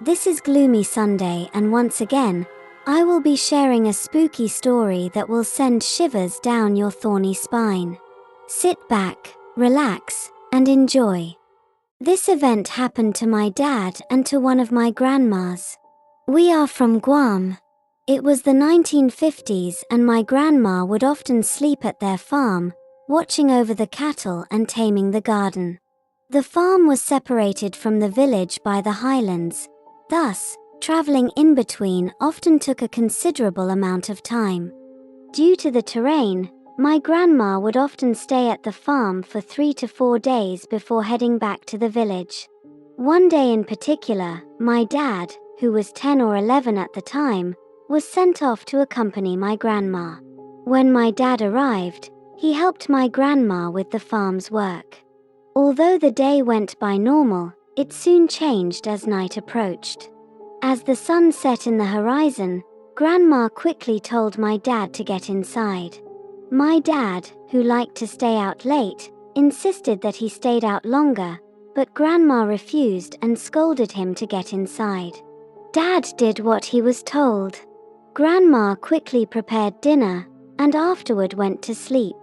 This is Gloomy Sunday, and once again, I will be sharing a spooky story that will send shivers down your thorny spine. Sit back, relax, and enjoy. This event happened to my dad and to one of my grandmas. We are from Guam. It was the 1950s, and my grandma would often sleep at their farm, watching over the cattle and taming the garden. The farm was separated from the village by the highlands. Thus, traveling in between often took a considerable amount of time. Due to the terrain, my grandma would often stay at the farm for 3 to 4 days before heading back to the village. One day in particular, my dad, who was 10 or 11 at the time, was sent off to accompany my grandma. When my dad arrived, he helped my grandma with the farm's work. Although the day went by normal, it soon changed as night approached. As the sun set in the horizon, Grandma quickly told my dad to get inside. My dad, who liked to stay out late, insisted that he stayed out longer, but Grandma refused and scolded him to get inside. Dad did what he was told. Grandma quickly prepared dinner, and afterward went to sleep.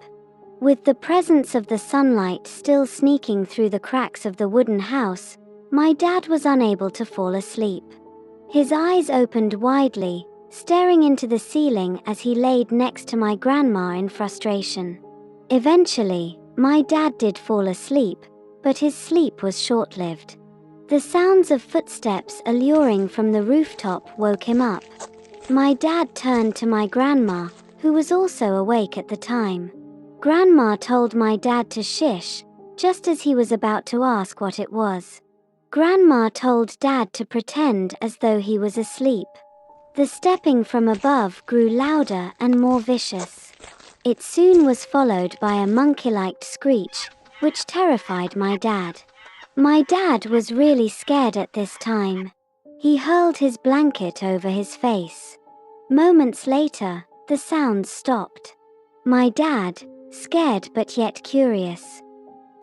With the presence of the sunlight still sneaking through the cracks of the wooden house, my dad was unable to fall asleep. His eyes opened widely, staring into the ceiling as he laid next to my grandma in frustration. Eventually, my dad did fall asleep, but his sleep was short-lived. The sounds of footsteps alluring from the rooftop woke him up. My dad turned to my grandma, who was also awake at the time. Grandma told my dad to shish, just as he was about to ask what it was. Grandma told Dad to pretend as though he was asleep. The stepping from above grew louder and more vicious. It soon was followed by a monkey-like screech, which terrified my dad. My dad was really scared at this time. He hurled his blanket over his face. Moments later, the sounds stopped. My dad, scared but yet curious,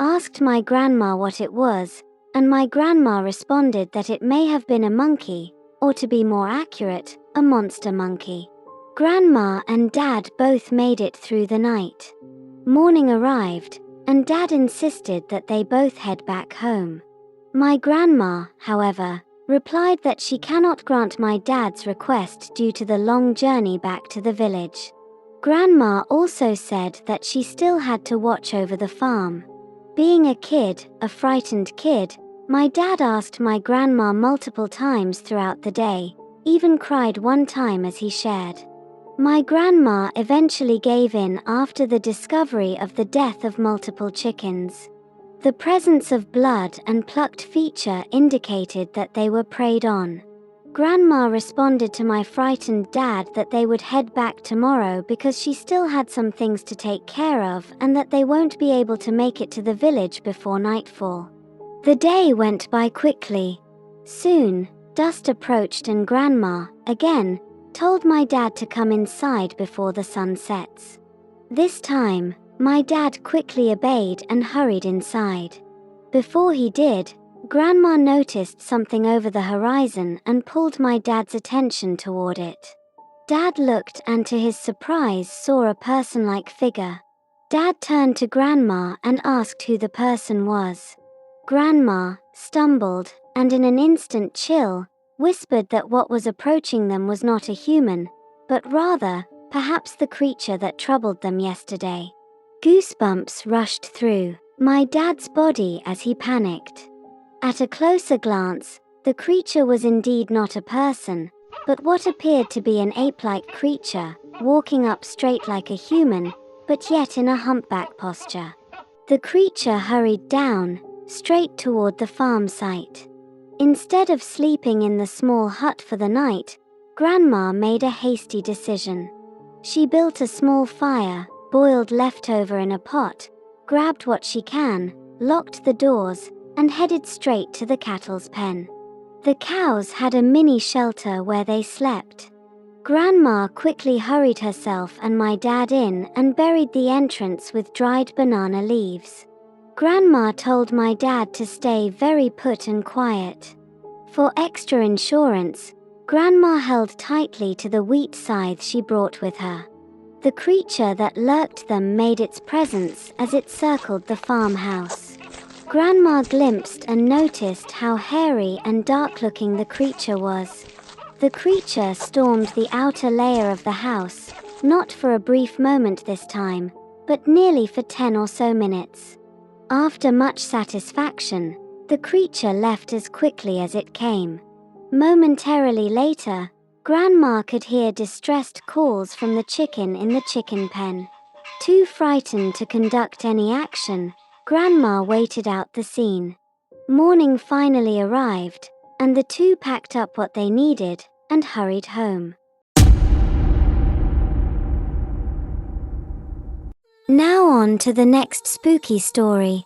asked my grandma what it was, and my grandma responded that it may have been a monkey, or to be more accurate, a monster monkey. Grandma and Dad both made it through the night. Morning arrived, and Dad insisted that they both head back home. My grandma, however, replied that she cannot grant my dad's request due to the long journey back to the village. Grandma also said that she still had to watch over the farm. Being a frightened kid, my dad asked my grandma multiple times throughout the day, even cried one time as he shared. My grandma eventually gave in after the discovery of the death of multiple chickens. The presence of blood and plucked feature indicated that they were preyed on. Grandma responded to my frightened dad that they would head back tomorrow because she still had some things to take care of and that they won't be able to make it to the village before nightfall. The day went by quickly. Soon, dusk approached and Grandma, again, told my dad to come inside before the sun sets. This time, my dad quickly obeyed and hurried inside. Before he did, Grandma noticed something over the horizon and pulled my dad's attention toward it. Dad looked and to his surprise saw a person-like figure. Dad turned to Grandma and asked who the person was. Grandma stumbled and in an instant chill, whispered that what was approaching them was not a human, but rather, perhaps the creature that troubled them yesterday. Goosebumps rushed through my dad's body as he panicked. At a closer glance, the creature was indeed not a person, but what appeared to be an ape-like creature, walking up straight like a human, but yet in a humpback posture. The creature hurried down, straight toward the farm site. Instead of sleeping in the small hut for the night, Grandma made a hasty decision. She built a small fire, boiled leftover in a pot, grabbed what she can, locked the doors, and headed straight to the cattle's pen. The cows had a mini shelter where they slept. Grandma quickly hurried herself and my dad in and buried the entrance with dried banana leaves. Grandma told my dad to stay very put and quiet. For extra insurance, Grandma held tightly to the wheat scythe she brought with her. The creature that lurked them made its presence as it circled the farmhouse. Grandma glimpsed and noticed how hairy and dark-looking the creature was. The creature stormed the outer layer of the house, not for a brief moment this time, but nearly for 10 or so minutes. After much satisfaction, the creature left as quickly as it came. Momentarily later, Grandma could hear distressed calls from the chicken in the chicken pen. Too frightened to conduct any action, Grandma waited out the scene. Morning finally arrived, and the two packed up what they needed and hurried home. Now on to the next spooky story.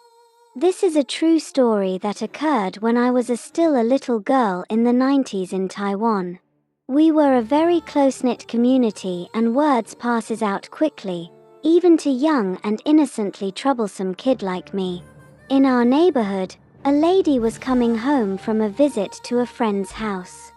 This is a true story that occurred when I was still a little girl in the 90s in Taiwan. We were a very close-knit community and words passes out quickly, even to young and innocently troublesome kid like me. In our neighborhood, a lady was coming home from a visit to a friend's house.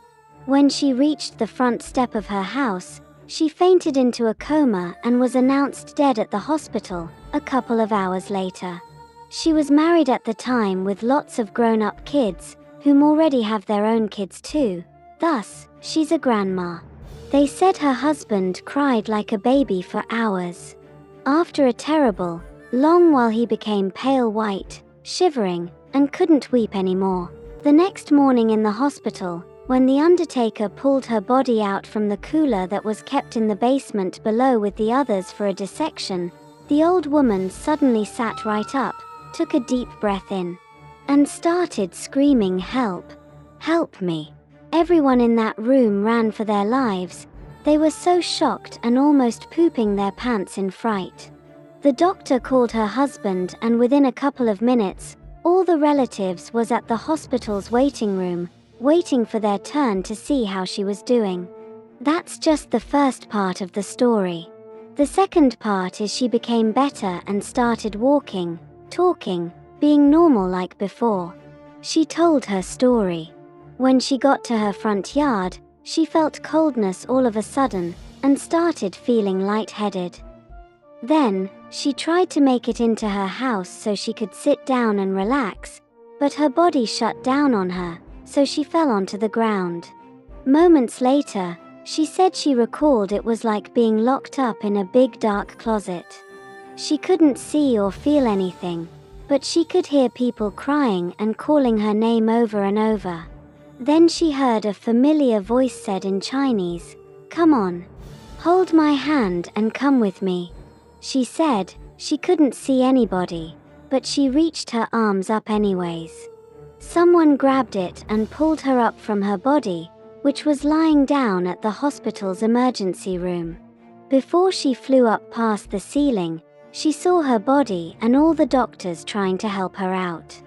When she reached the front step of her house, she fainted into a coma and was announced dead at the hospital a couple of hours later. She was married at the time with lots of grown-up kids, whom already have their own kids too. Thus, she's a grandma. They said her husband cried like a baby for hours. After a terrible, long while he became pale white, shivering, and couldn't weep anymore. The next morning in the hospital, when the undertaker pulled her body out from the cooler that was kept in the basement below with the others for a dissection, the old woman suddenly sat right up, took a deep breath in, and started screaming, "Help! Help me!" Everyone in that room ran for their lives. They were so shocked and almost pooping their pants in fright. The doctor called her husband, and within a couple of minutes, all the relatives was at the hospital's waiting room, waiting for their turn to see how she was doing. That's just the first part of the story. The second part is she became better and started walking, talking, being normal like before. She told her story. When she got to her front yard, she felt coldness all of a sudden, and started feeling lightheaded. Then, she tried to make it into her house so she could sit down and relax, but her body shut down on her, so she fell onto the ground. Moments later, she said she recalled it was like being locked up in a big dark closet. She couldn't see or feel anything, but she could hear people crying and calling her name over and over. Then she heard a familiar voice said in Chinese, "Come on. Hold my hand and come with me." She said she couldn't see anybody, but she reached her arms up anyways. Someone grabbed it and pulled her up from her body, which was lying down at the hospital's emergency room. Before she flew up past the ceiling, she saw her body and all the doctors trying to help her out.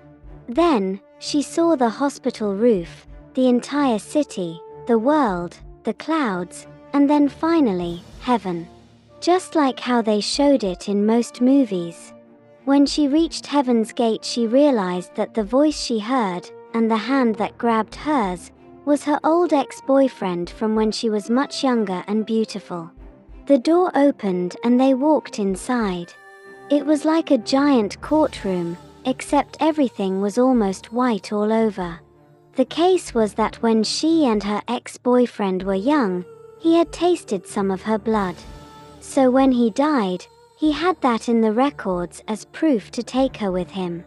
Then, she saw the hospital roof, the entire city, the world, the clouds, and then finally, heaven. Just like how they showed it in most movies. When she reached heaven's gate, she realized that the voice she heard, and the hand that grabbed hers, was her old ex-boyfriend from when she was much younger and beautiful. The door opened and they walked inside. It was like a giant courtroom, except everything was almost white all over. The case was that when she and her ex-boyfriend were young, he had tasted some of her blood. So when he died, he had that in the records as proof to take her with him.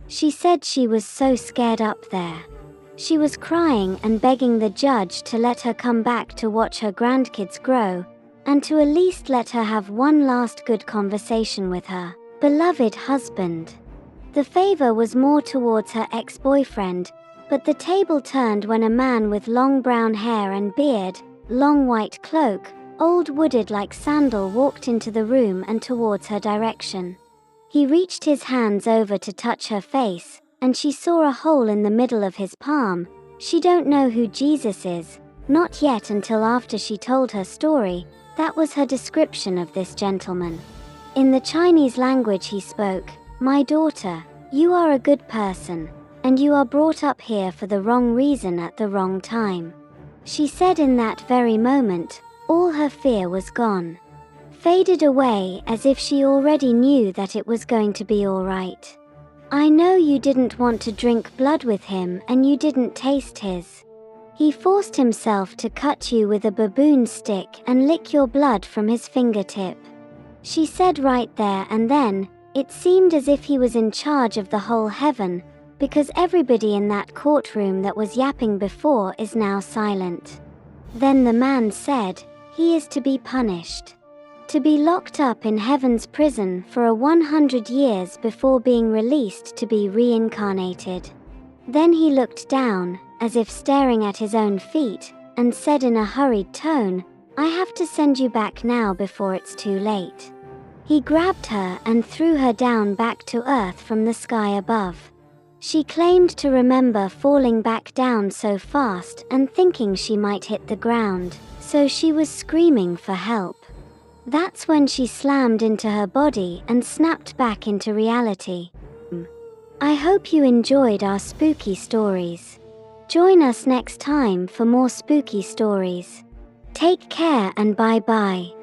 She said she was so scared up there. She was crying and begging the judge to let her come back to watch her grandkids grow, and to at least let her have one last good conversation with her beloved husband. The favor was more towards her ex-boyfriend, but the table turned when a man with long brown hair and beard, long white cloak, old wooded like sandal walked into the room and towards her direction. He reached his hands over to touch her face, and she saw a hole in the middle of his palm. She don't know who Jesus is, not yet until after she told her story. That was her description of this gentleman. In the Chinese language he spoke, "My daughter, you are a good person. and you are brought up here for the wrong reason at the wrong time." She said in that very moment, all her fear was gone. Faded away as if she already knew that it was going to be all right. "I know you didn't want to drink blood with him and you didn't taste his. He forced himself to cut you with a baboon stick and lick your blood from his fingertip." She said right there and then. It seemed as if he was in charge of the whole heaven, because everybody in that courtroom that was yapping before is now silent. Then the man said, "He is to be punished. To be locked up in heaven's prison for 100 years before being released to be reincarnated." Then he looked down, as if staring at his own feet, and said in a hurried tone, "I have to send you back now before it's too late." He grabbed her and threw her down back to earth from the sky above. She claimed to remember falling back down so fast and thinking she might hit the ground, so she was screaming for help. That's when she slammed into her body and snapped back into reality. I hope you enjoyed our spooky stories. Join us next time for more spooky stories. Take care and bye-bye.